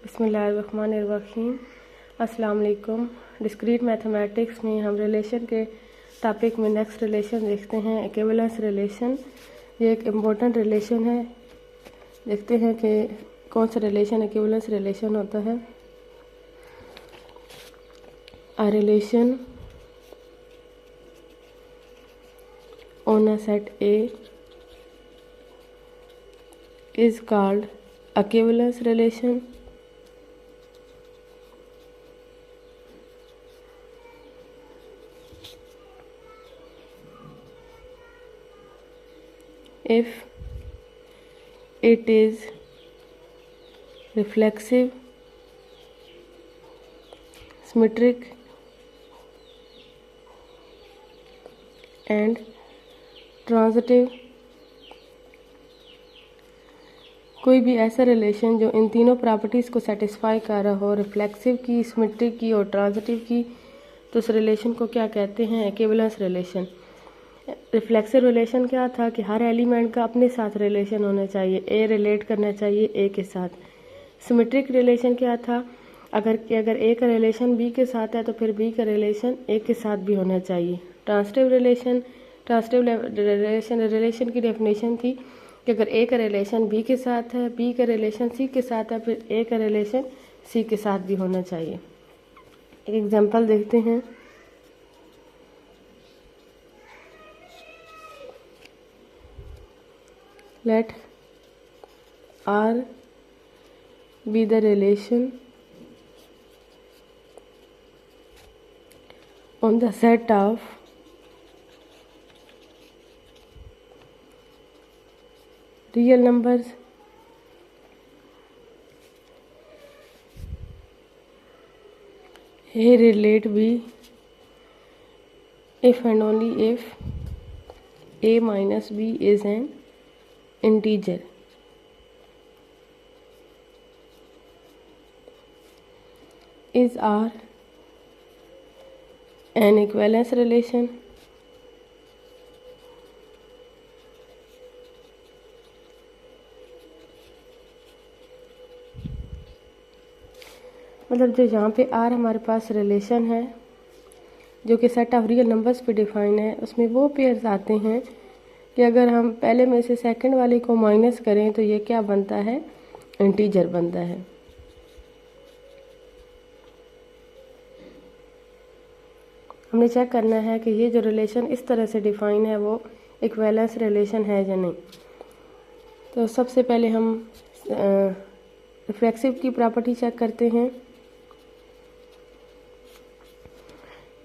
बिस्मिल्लाहिर्रहमानिर्रहीम। अस्सलाम वालेकुम। डिस्क्रीट मैथमेटिक्स में हम रिलेशन के टॉपिक में नेक्स्ट रिलेशन देखते हैं, इक्विवेलेंस रिलेशन। ये एक इम्पोर्टेंट रिलेशन है। देखते हैं कि कौन सा रिलेशन इक्विवेलेंस रिलेशन होता है। A relation on a set A is called equivalence relation. If it is reflexive, symmetric and transitive, कोई भी ऐसा रिलेशन जो इन तीनों प्रॉपर्टीज़ को सेटिस्फाई कर रहा हो, रिफ्लेक्सिव की, सिमेट्रिक की और ट्रांजिटिव की, तो उस रिलेशन को क्या कहते हैं? Equivalence relation. रिफ्लेक्सिव रिलेशन क्या था कि हर एलिमेंट का अपने साथ रिलेशन होना चाहिए, ए रिलेट करना चाहिए ए के साथ। सिमेट्रिक रिलेशन क्या था? अगर ए का रिलेशन बी के साथ है तो फिर बी का रिलेशन ए के साथ भी होना चाहिए। ट्रांजिटिव रिलेशन की डेफिनेशन थी कि अगर ए का रिलेशन बी के साथ है, बी का रिलेशन सी के साथ है, फिर ए का रिलेशन सी के साथ भी होना चाहिए। एक एग्जांपल देखते हैं। Let R be the relation on the set of real numbers A relate B if and only if A minus B is an integer. Is R an equivalence relation? मतलब जो यहाँ पे आर हमारे पास relation है जो कि set of real numbers पे define है, उसमें वो पेयर्स आते हैं कि अगर हम पहले में से सेकंड वाले को माइनस करें तो ये क्या बनता है? इंटीजर बनता है। हमने चेक करना है कि ये जो रिलेशन इस तरह से डिफाइन है वो इक्विवेलेंस रिलेशन है या नहीं। तो सबसे पहले हम रिफ्लेक्सिव की प्रॉपर्टी चेक करते हैं।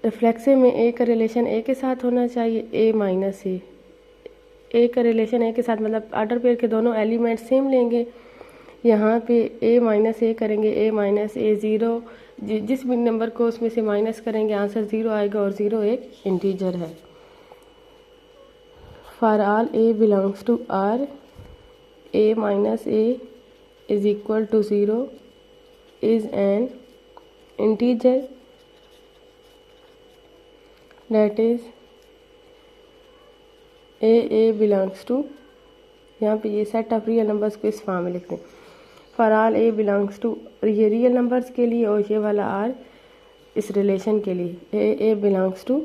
रिफ्लेक्सिव में ए का रिलेशन ए के साथ होना चाहिए, ए माइनस ए। ए का रिलेशन ए के साथ मतलब ऑर्डर पेयर के दोनों एलिमेंट सेम लेंगे। यहाँ पे ए माइनस ए करेंगे, ए माइनस ए ज़ीरो, जिस भी नंबर को उसमें से माइनस करेंगे आंसर ज़ीरो आएगा और ज़ीरो एक इंटीजर है। For all A belongs to R, a minus a is equal to zero is an integer that is a belongs to, यहाँ पे ये सेट ऑफ रियल नंबर्स को इस फॉर्म में लिखते हैं। For all A belongs to, ये real numbers के लिए और ये वाला आर इस रिलेशन के लिए, ए बिलोंग्स टू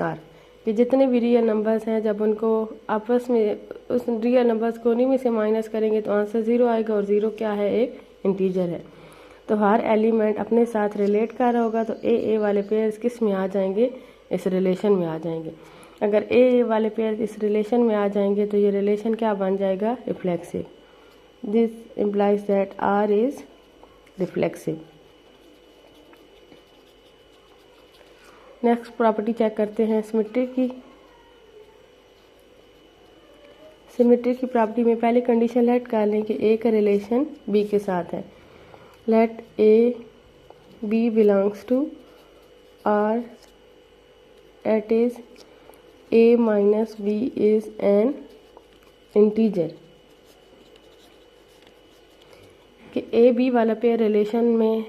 आर। ये जितने भी रियल नंबर्स हैं जब उनको आपस में उस रियल नंबर्स को उन्हीं में से माइनस करेंगे तो आंसर ज़ीरो आएगा और ज़ीरो क्या है? एक इंटीजर है। तो हर एलिमेंट अपने साथ रिलेट कर रहा होगा तो ए वाले पेयर्स किस में आ जाएंगे? इस रिलेशन में आ जाएंगे। अगर ए वाले पेयर इस रिलेशन में आ जाएंगे तो ये रिलेशन क्या बन जाएगा? Reflexive. This implies that R is reflexive. Next property check करते हैं सिमेट्री की। सिमेट्री की प्रॉपर्टी में पहले कंडीशन लेट कर लें कि ए का रिलेशन बी के साथ है। Let A B belongs to R at इज a minus b is an integer। कि ए बी वाला पेयर रिलेशन में,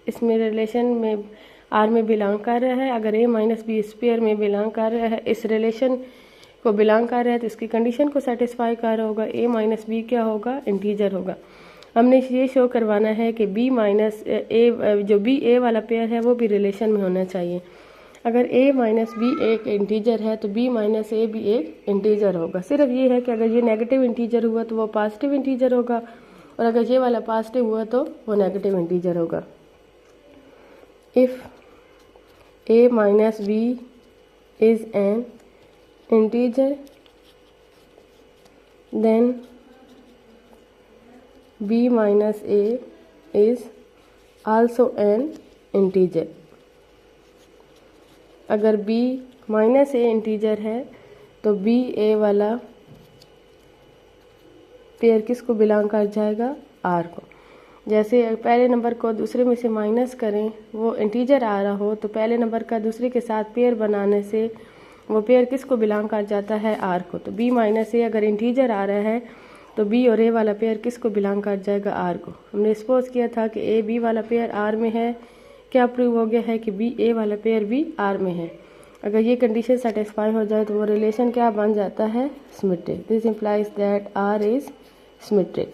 इसमें रिलेशन में आर में बिलोंग कर रहा है। अगर ए माइनस बी इस पेयर में बिलोंग कर रहा है, इस रिलेशन को बिलोंग कर रहा है तो इसकी कंडीशन को सेटिस्फाई कर रहा होगा। ए माइनस बी क्या होगा? इंटीजर होगा। हमने ये शो करवाना है कि बी माइनस ए, जो बी ए वाला पेयर है वो भी रिलेशन में होना चाहिए। अगर a माइनस बी एक इंटीजर है तो b माइनस ए भी एक इंटीजर होगा। सिर्फ ये है कि अगर ये नेगेटिव इंटीजर हुआ तो वो पॉजिटिव इंटीजर होगा, और अगर ये वाला पॉजिटिव हुआ तो वो नेगेटिव इंटीजर होगा। If a minus b is an integer then b minus a is also an integer. अगर b माइनस ए इंटीजर है तो b a वाला पेयर किसको बिलोंग कर जाएगा, r को। जैसे पहले नंबर को दूसरे में से माइनस करें, वो इंटीजर आ रहा हो तो पहले नंबर का दूसरे के साथ पेयर बनाने से वो पेयर किसको बिलोंग कर जाता है, r को। तो b माइनस ए अगर इंटीजर आ रहा है तो b और a वाला पेयर किसको बिलोंग कर जाएगा, r को। हमने सपोज किया था कि a b वाला पेयर r में है, क्या प्रूव हो गया है कि बी ए वाला पेयर भी आर में है। अगर ये कंडीशन सेटिस्फाई हो जाए तो वो रिलेशन क्या बन जाता है, symmetric. This implies that R is symmetric.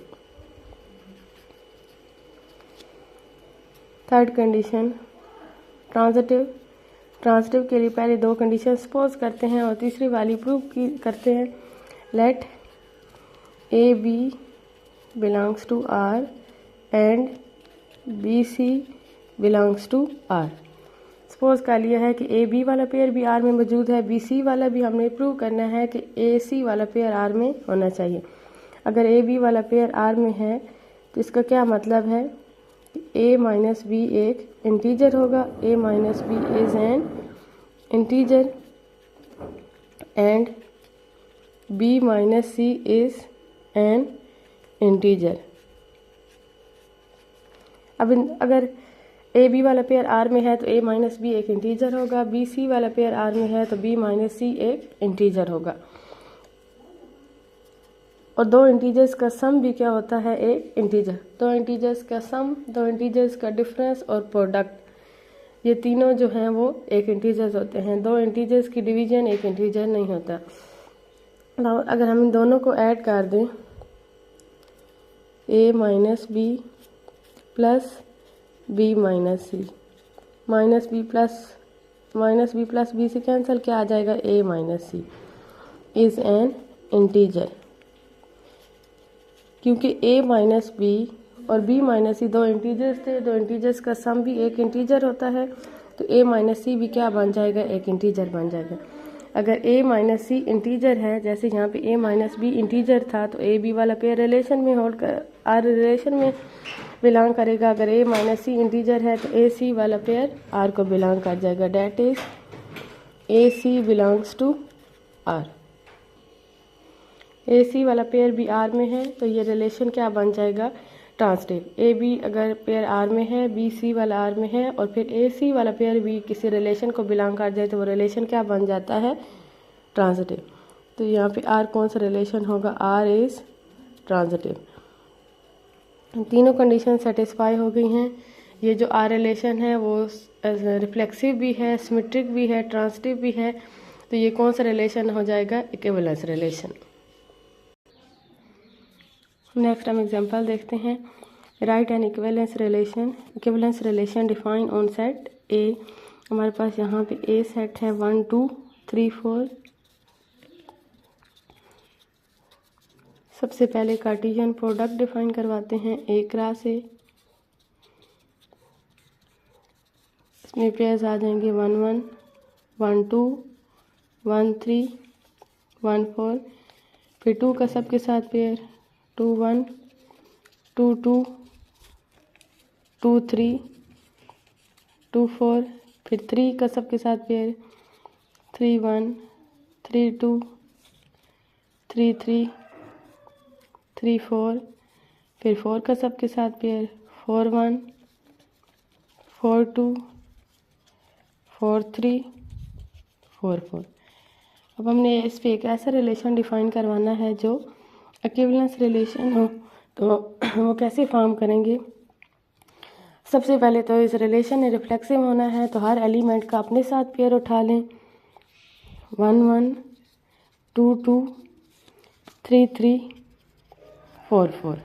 Third condition transitive. Transitive के लिए पहले दो कंडीशन सपोज करते हैं और तीसरी वाली प्रूव करते हैं। Let A B belongs to R and B C belongs to R. Suppose कर लिया है कि ए बी वाला पेयर भी आर में मौजूद है, बी सी वाला भी हमने प्रूव करना है कि ए सी वाला पेयर आर में होना चाहिए। अगर ए बी वाला पेयर आर में है तो इसका क्या मतलब है कि ए माइनस बी एक इंटीजर होगा, A minus B is an integer and B minus C is an integer. अब अगर ए बी वाला पेयर आर में है तो ए माइनस बी एक इंटीजर होगा, बी सी वाला पेयर आर में है तो बी माइनस सी एक इंटीजर होगा। और दो इंटीजर्स का सम भी क्या होता है, एक इंटीजर। दो इंटीजर्स का सम, दो इंटीजर्स का डिफरेंस और प्रोडक्ट, ये तीनों जो हैं वो एक इंटीजर्स होते हैं। दो इंटीजर्स की डिवीजन एक इंटीजर नहीं होता। अगर हम इन दोनों को ऐड कर दें, A minus B plus B minus C, minus B plus B से कैंसिल क्या आ जाएगा, A minus C is an integer. क्योंकि ए माइनस बी और बी माइनस सी दो इंटीजर्स थे, दो इंटीजर्स का सम भी एक इंटीजर होता है, तो ए माइनस सी भी क्या बन जाएगा, एक इंटीजर बन जाएगा। अगर ए माइनस सी इंटीजर है, जैसे यहाँ पे ए माइनस बी इंटीजर था, तो ए बी वाला पेयर रिलेशन में होल्ड कर आर रिलेशन में बिलोंग करेगा। अगर ए माइनस सी इंटीजर है तो ए सी वाला पेयर आर को बिलोंग कर जाएगा। That is A C belongs to R. A C वाला पेयर भी आर में है तो ये रिलेशन क्या बन जाएगा, ट्रांजिटिव। ए बी अगर पेयर आर में है, बी सी वाला आर में है और फिर ए सी वाला पेयर भी किसी रिलेशन को बिलोंग कर जाए तो वो रिलेशन क्या बन जाता है, ट्रांजिटिव। तो यहाँ पे आर कौन सा रिलेशन होगा, आर इज ट्रांजिटिव। तीनों कंडीशन सेटिस्फाई हो गई हैं। ये जो आर रिलेशन है वो रिफ्लेक्सिव भी है, सिमेट्रिक भी है, ट्रांजिटिव भी है। तो ये कौन सा रिलेशन हो जाएगा, इक्विवेलेंस रिलेशन। नेक्स्ट हम एग्जांपल देखते हैं। Right N equivalence relation. Equivalence relation define on set ए। हमारे पास यहाँ पे ए सेट है 1 2 3 4। सबसे पहले कार्टेशियन प्रोडक्ट डिफाइन करवाते हैं ए क्रॉस ए। इसमें पेयर्स आ जाएंगे 1 1 1 2 1 3 1 4। फिर 2 का सबके साथ पेयर 2 1 2 2 2 3 2 4। फिर 3 का सबके साथ पेयर 3 1 3 2 3 3 3 4। फिर 4 का सबके साथ पेयर 4 1 4 2 4 3 4 4। अब हमने इस पे एक ऐसा रिलेशन डिफाइन करवाना है जो इक्विवेलेंस रिलेशन हो, तो वो कैसे फॉर्म करेंगे। सबसे पहले तो इस रिलेशन में रिफ्लेक्सिव होना है, तो हर एलिमेंट का अपने साथ पेयर उठा लें। 1 1 2 2 3 3 4 4।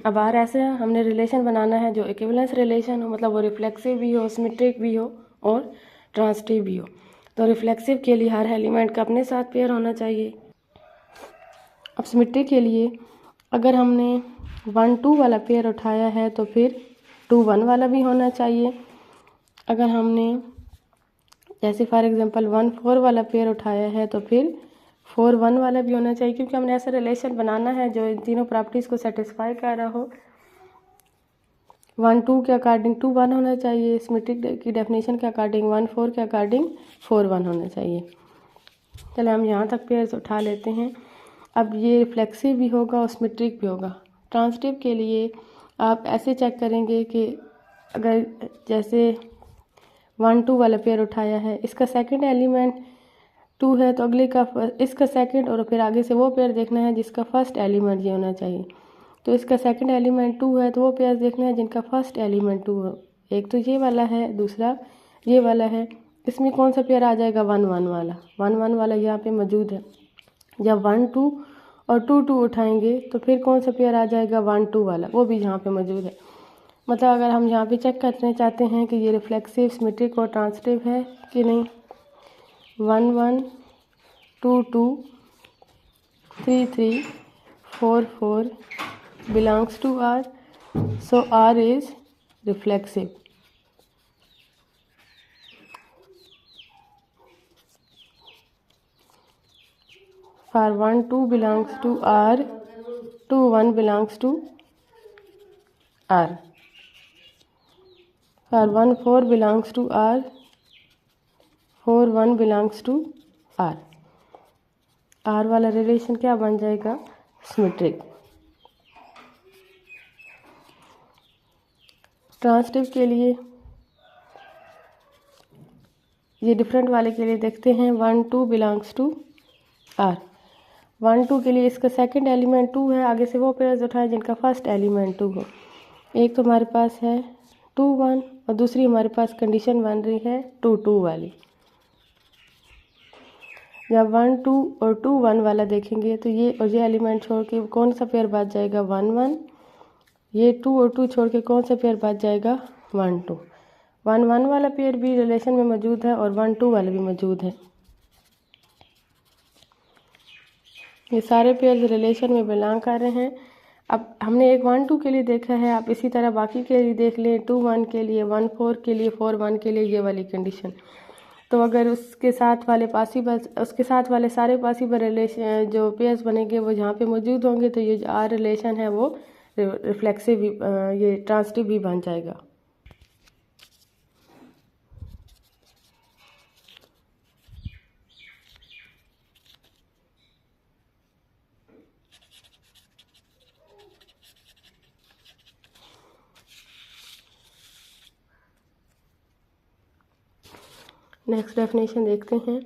अब आर ऐसे हमने रिलेशन बनाना है जो इक्विवेलेंस रिलेशन हो, मतलब वो रिफ्लेक्सिव भी हो, सिमेट्रिक भी हो और ट्रांसिटिव भी हो। तो रिफ्लेक्सिव के लिए हर एलिमेंट का अपने साथ पेयर होना चाहिए। अब सिमेट्रिक के लिए अगर हमने 1 2 वाला पेयर उठाया है तो फिर 2 1 वाला भी होना चाहिए। अगर हमने जैसे फॉर एग्जांपल 1 4 वाला पेयर उठाया है तो फिर 4 1 वाला भी होना चाहिए, क्योंकि हमने ऐसा रिलेशन बनाना है जो इन तीनों प्रॉपर्टीज़ को सेटिस्फाई कर रहा हो। 1 2 के अकॉर्डिंग 2 1 होना चाहिए, सिमेट्रिक की डेफिनेशन के अकॉर्डिंग 1 4 के अकॉर्डिंग 4 1 होना चाहिए। चलो हम यहाँ तक पेयर्स उठा लेते हैं। अब ये रिफ्लेक्सिव भी होगा और सिमेट्रिक भी होगा। ट्रांसिटिव के लिए आप ऐसे चेक करेंगे कि अगर जैसे 1 2 वाला पेयर उठाया है, इसका सेकंड एलिमेंट 2 है तो अगले का इसका सेकंड और फिर आगे से वो पेयर देखना है जिसका फर्स्ट एलिमेंट ये होना चाहिए। तो इसका सेकंड एलिमेंट 2 है तो वो पेयर देखना है जिनका फर्स्ट एलिमेंट 2 हो। एक तो ये वाला है, दूसरा ये वाला है। इसमें कौन सा पेयर आ जाएगा? 1 1 वाला। 1 1 वाला यहाँ पे मौजूद है। जब 1 2 और 2 2 उठाएंगे तो फिर कौन सा पेयर आ जाएगा? 1 2 वाला, वो भी यहाँ पे मौजूद है। मतलब अगर हम यहाँ पे चेक करना चाहते हैं कि ये रिफ्लेक्सिव, सिमेट्रिक और ट्रांसिटिव है कि नहीं, 1 1 2 2 3 3 4 4 belongs to R, so R is reflexive. For 1 2 belongs to R, 2 1 belongs to R. For 1 4 belongs to R, 4 1 belongs to R. R वाला रिलेशन क्या बन जाएगा? सिमेट्रिक। ट्रांसिटिव के लिए ये डिफरेंट वाले के लिए देखते हैं। 1 2 बिलोंग्स टू आर। 1 2 के लिए इसका सेकंड एलिमेंट 2 है, आगे से वो पेयर्स उठाए जिनका फर्स्ट एलिमेंट 2 हो। एक तो हमारे पास है 2 1 और दूसरी हमारे पास कंडीशन बन रही है 2 2 वाली। जब 1 2 और 2 1 वाला देखेंगे तो ये और ये एलिमेंट छोड़ के कौन सा पेयर बच जाएगा? 1 1। ये 2 और 2 छोड़ के कौन सा पेयर बच जाएगा? 1 2। 1 1 वाला पेयर भी रिलेशन में मौजूद है और 1 2 वाला भी मौजूद है। ये सारे पेयर्स रिलेशन में बिलोंग कर रहे हैं। अब हमने एक 1 2 के लिए देखा है, आप इसी तरह बाकी के लिए देख लें। 2 1 के लिए, 1 4 के लिए, 4 1 के लिए ये वाली कंडीशन। तो अगर उसके साथ वाले सारे पॉसिबल रिलेशन जो पेयर्स बनेंगे वो यहाँ पे मौजूद होंगे, तो ये जो आर रिलेशन है वो रिफ्लेक्सिव भी, ये ट्रांसिटिव भी बन जाएगा। नेक्स्ट डेफिनेशन देखते हैं,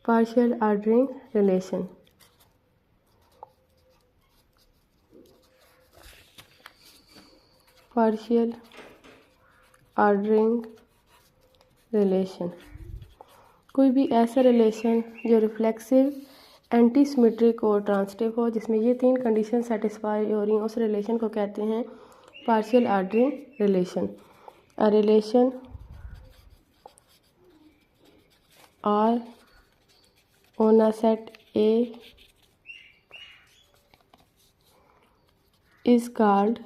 partial ordering relation. Partial ordering relation कोई भी ऐसा रिलेशन जो रिफ्लेक्सिव, एंटी सिमेट्रिक और ट्रांसिटिव हो, जिसमें ये तीन कंडीशन सेटिस्फाई हो रही हैं, उस रिलेशन को कहते हैं partial ordering relation. A relation R on a set A is called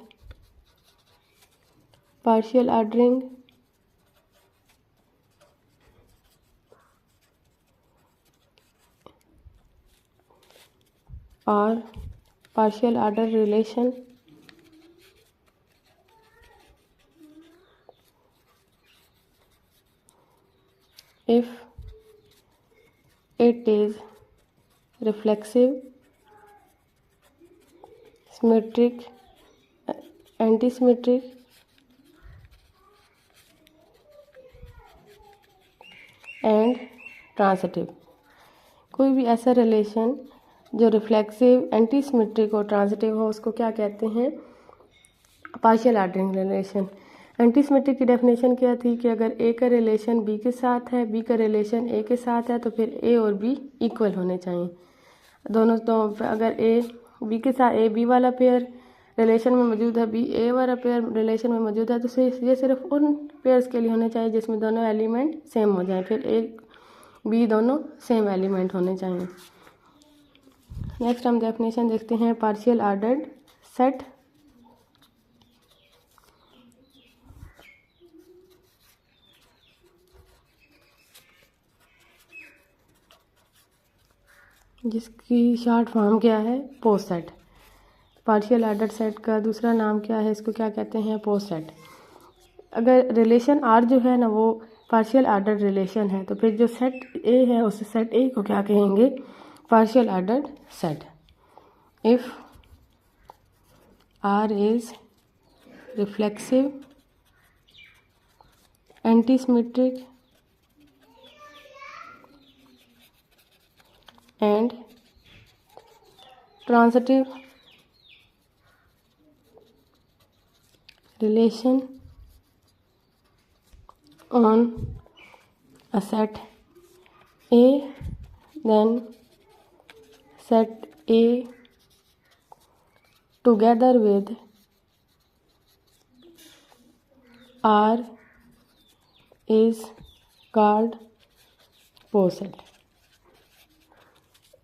partial ordering or partial order relation if it is reflexive, symmetric, antisymmetric, and transitive. कोई भी ऐसा रिलेशन जो रिफ्लेक्सिव, एंटी सिमेट्रिक और transitive हो उसको क्या कहते हैं? Partial ordering relation. Anti symmetric की डेफिनेशन क्या थी कि अगर ए का रिलेशन बी के साथ है, बी का रिलेशन ए के साथ है, तो फिर ए और बी इक्वल होने चाहिए दोनों। तो अगर ए बी के साथ, ए बी वाला पेयर रिलेशन में मौजूद है, बी ए वाला पेयर रिलेशन में मौजूद है, तो ये सिर्फ उन पेयर्स के लिए होने चाहिए जिसमें दोनों एलिमेंट सेम हो जाएं, फिर ए बी दोनों सेम एलिमेंट होने चाहिए। नेक्स्ट हम डेफिनेशन देखते हैं पार्शियल ऑर्डर्ड सेट। जिसकी शॉर्ट फॉर्म क्या है, post set. Partial ordered set का दूसरा नाम क्या है, इसको क्या कहते हैं, पोस्ट सेट। अगर रिलेशन आर जो है ना वो पार्शियल ऑर्डर्ड रिलेशन है, तो फिर जो सेट ए है उस सेट ए को क्या कहेंगे, partial ordered set. If R is reflexive, antisymmetric and transitive relation on a set A, then set A together with R is called post set।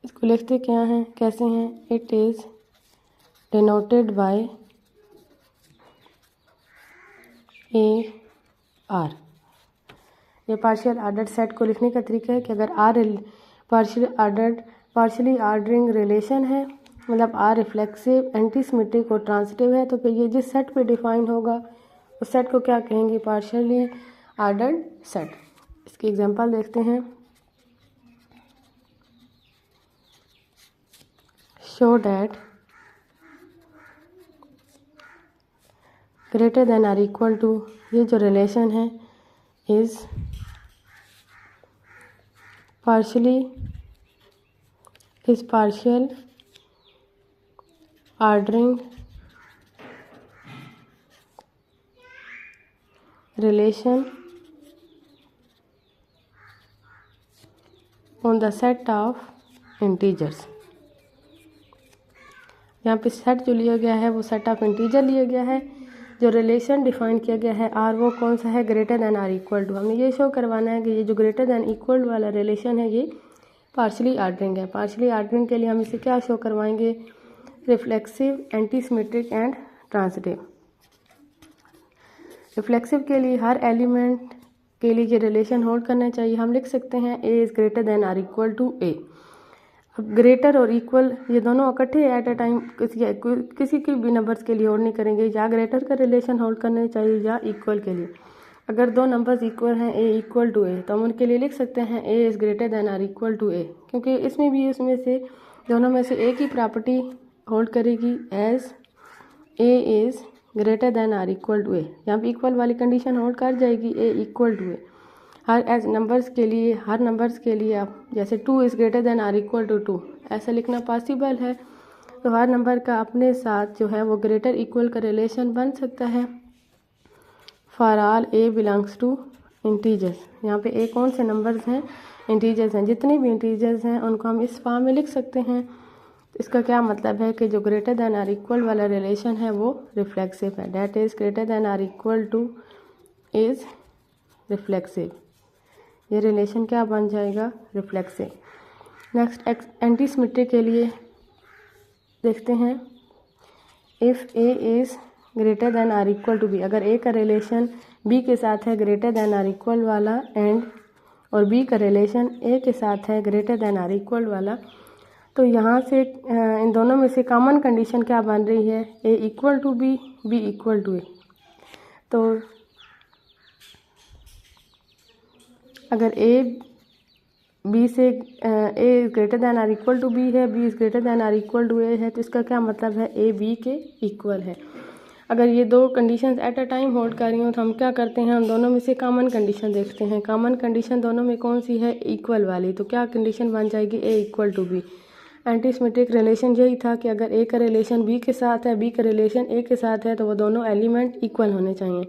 इसको लिखते क्या हैं, कैसे हैं, it is denoted by A R. ये partial ordered set को लिखने का तरीका है कि अगर आर पार्शियली ऑर्डरिंग रिलेशन है, मतलब आर रिफ्लेक्सिव, एंटीसिमेट्रिक और ट्रांसिटिव है, तो फिर ये जिस सेट पे डिफाइन होगा उस सेट को क्या कहेंगे, पार्शियली ऑर्डर्ड सेट। इसकी एग्जांपल देखते हैं। show that greater than or equal to, ये जो रिलेशन है is partial ordering relation on the set of integers। यहाँ पे सेट जो लिया गया है वो सेट ऑफ इंटीजर लिया गया है। जो रिलेशन डिफाइन किया गया है आर, वो कौन सा है, greater than or equal to. हमने ये शो करवाना है कि ये जो ग्रेटर दैन इक्वल वाला रिलेशन है ये पार्शियली ऑर्डरिंग है। पार्शियली ऑर्डरिंग के लिए हम इसे क्या शो करवाएंगे, reflexive, antisymmetric and transitive. Reflexive के लिए हर एलिमेंट के लिए ये रिलेशन होल्ड करना चाहिए। हम लिख सकते हैं A is greater than or equal to A. अब ग्रेटर और इक्वल ये दोनों इकट्ठे एट अ टाइम किसी की भी नंबर्स के लिए होल्ड नहीं करेंगे, या ग्रेटर का रिलेशन होल्ड करना चाहिए या इक्वल के लिए। अगर दो नंबर्स इक्वल हैं, ए इक्वल टू ए, तो हम उनके लिए लिख सकते हैं A is greater than or equal to A, क्योंकि इसमें भी उसमें से दोनों में से एक ही प्रॉपर्टी होल्ड करेगी, as A is greater than or equal to A. यहाँ पर इक्वल वाली कंडीशन होल्ड कर जाएगी, ए इक्वल टू ए। हर एज नंबर्स के लिए, हर नंबर्स के लिए आप जैसे 2 is greater than or equal to 2 ऐसा लिखना पॉसिबल है, तो हर नंबर का अपने साथ जो है वो ग्रेटर इक्वल का रिलेशन बन सकता है। For all A belongs to integers, यहाँ पे ए कौन से नंबर्स हैं, इंटीजर्स हैं। जितने भी इंटीजर्स हैं उनको हम इस फॉर्म में लिख सकते हैं। इसका क्या मतलब है कि जो ग्रेटर दैन आर इक्वल वाला रिलेशन है वो रिफ्लेक्सिव है, that is greater than or equal to is reflexive. ये रिलेशन क्या बन जाएगा, रिफ्लेक्सिव। नेक्स्ट एंटीसिमेट्रिक के लिए देखते हैं। If A is greater than or equal to B, अगर ए का रिलेशन बी के साथ है ग्रेटर दैन आर इक्वल वाला, एंड और बी का रिलेशन ए के साथ है ग्रेटर दैन आर इक्वल वाला, तो यहाँ से इन दोनों में से कॉमन कंडीशन क्या बन रही है, A equal to B, B equal to A. तो अगर ए बी से A greater than or equal to B है, B is greater than or equal to A है, तो इसका क्या मतलब है, ए बी के इक्वल है। अगर ये दो conditions at a time hold कर रही हूँ तो हम क्या करते हैं, उन दोनों में से कॉमन कंडीशन देखते हैं। कॉमन कंडीशन दोनों में कौन सी है, इक्वल वाली, तो क्या कंडीशन बन जाएगी, A equal to B. Antisymmetric relation यही था कि अगर ए का रिलेशन बी के साथ है, बी का रिलेशन ए के साथ है, तो वो दोनों एलिमेंट इक्वल होने चाहिए।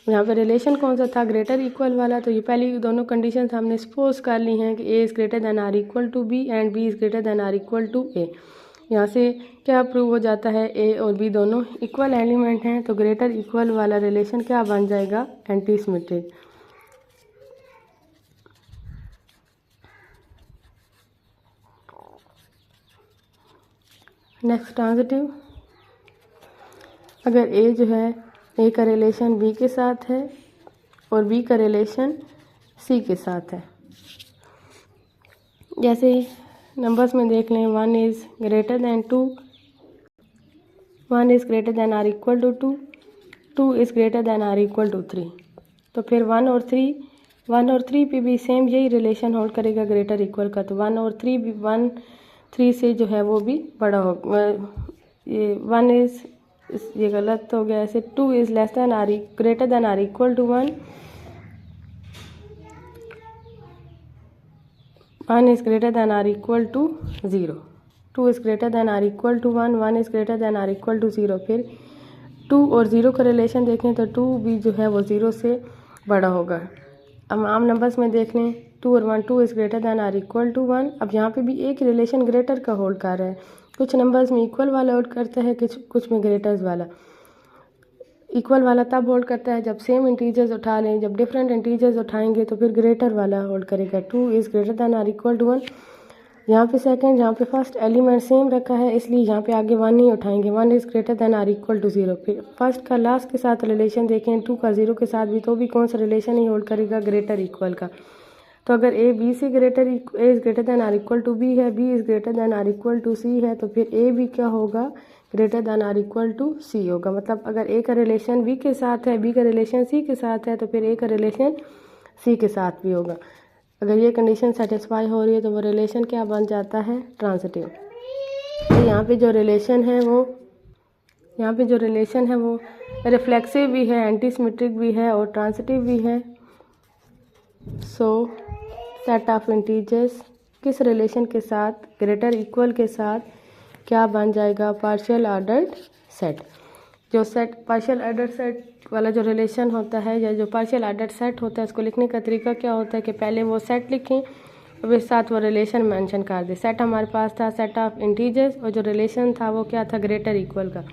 यहाँ पे रिलेशन कौन सा था, ग्रेटर इक्वल वाला, तो ये पहली दोनों कंडीशन हमने सपोज कर ली हैं कि A is greater than or equal to B and B is greater than or equal to A. यहाँ से क्या प्रूव हो जाता है, ए और बी दोनों इक्वल एलिमेंट हैं, तो ग्रेटर इक्वल वाला रिलेशन क्या बन जाएगा, एंटी सिमेट्रिक। नेक्स्ट ट्रांजिटिव, अगर ए जो है ए का रिलेशन बी के साथ है और बी का रिलेशन सी के साथ है। जैसे नंबर्स में देख लें, 1 is greater than 2, 1 is greater than or equal to 2, 2 is greater than or equal to 3। तो फिर 1 और 3 पे भी सेम यही रिलेशन होल्ड करेगा ग्रेटर इक्वल का। तो 1 और 3 भी 1 3 से जो है वो भी बड़ा हो, ये 1 इज़, ये गलत हो गया, ऐसे 2 is less than or greater than or equal to 1, 1 is greater than or equal to 0, 2 is greater than or equal to 1, 1 is greater than or equal to 0। फिर 2 और 0 का रिलेशन देखें तो 2 भी जो है वो 0 से बड़ा होगा। अब आम नंबर्स में देख लें, 2 और 1, 2 is greater than or equal to 1। अब यहाँ पे भी एक रिलेशन ग्रेटर का होल्ड कर रहा है, कुछ नंबर्स में इक्वल वाला होल्ड करता है, कुछ में ग्रेटर्स वाला। इक्वल वाला तब होल्ड करता है जब सेम इंटीजर्स उठा लें, जब डिफरेंट इंटीजर्स उठाएंगे तो फिर ग्रेटर वाला होल्ड करेगा। 2 is greater than or equal to 1। यहाँ पे सेकंड, यहाँ पे फर्स्ट एलिमेंट सेम रखा है, इसलिए यहाँ पे आगे 1 नहीं उठाएंगे। 1 is greater than or equal to 0। फिर फर्स्ट का लास्ट के साथ रिलेशन देखें, 2 का 0 के साथ भी, तो भी कौन सा रिलेशन ही होल्ड करेगा, ग्रेटर इक्वल का। तो अगर ए बी से greater, A is greater than or equal to B है, B is greater than or equal to C है, तो फिर ए भी क्या होगा, greater than or equal to C होगा। मतलब अगर ए का रिलेशन बी के साथ है, बी का रिलेशन सी के साथ है, तो फिर ए का रिलेशन सी के साथ भी होगा। अगर ये कंडीशन सेटिस्फाई हो रही है तो वो रिलेशन क्या बन जाता है, ट्रांजिटिव। तो यहाँ पे जो रिलेशन है वो रिफ्लेक्सिव भी है, एंटी सिमेट्रिक भी है और ट्रांजिटिव भी है। सो सेट ऑफ इंटीजर्स किस रिलेशन के साथ, ग्रेटर इक्वल के साथ क्या बन जाएगा, पार्शियल ऑर्डर्ड सेट। जो सेट पार्शियल ऑर्डर्ड सेट वाला जो रिलेशन होता है या जो पार्शियल ऑर्डर्ड सेट होता है, उसको लिखने का तरीका क्या होता है कि पहले वो सेट लिखें और फिर साथ वो रिलेशन मेंशन कर दें। सेट हमारे पास था सेट ऑफ इंटीजर्स और जो रिलेशन था वो क्या था, ग्रेटर इक्वल का।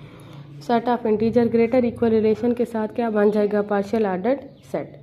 Set of integer greater equal relation के साथ क्या बन जाएगा, पार्शियल ऑर्डर्ड सेट।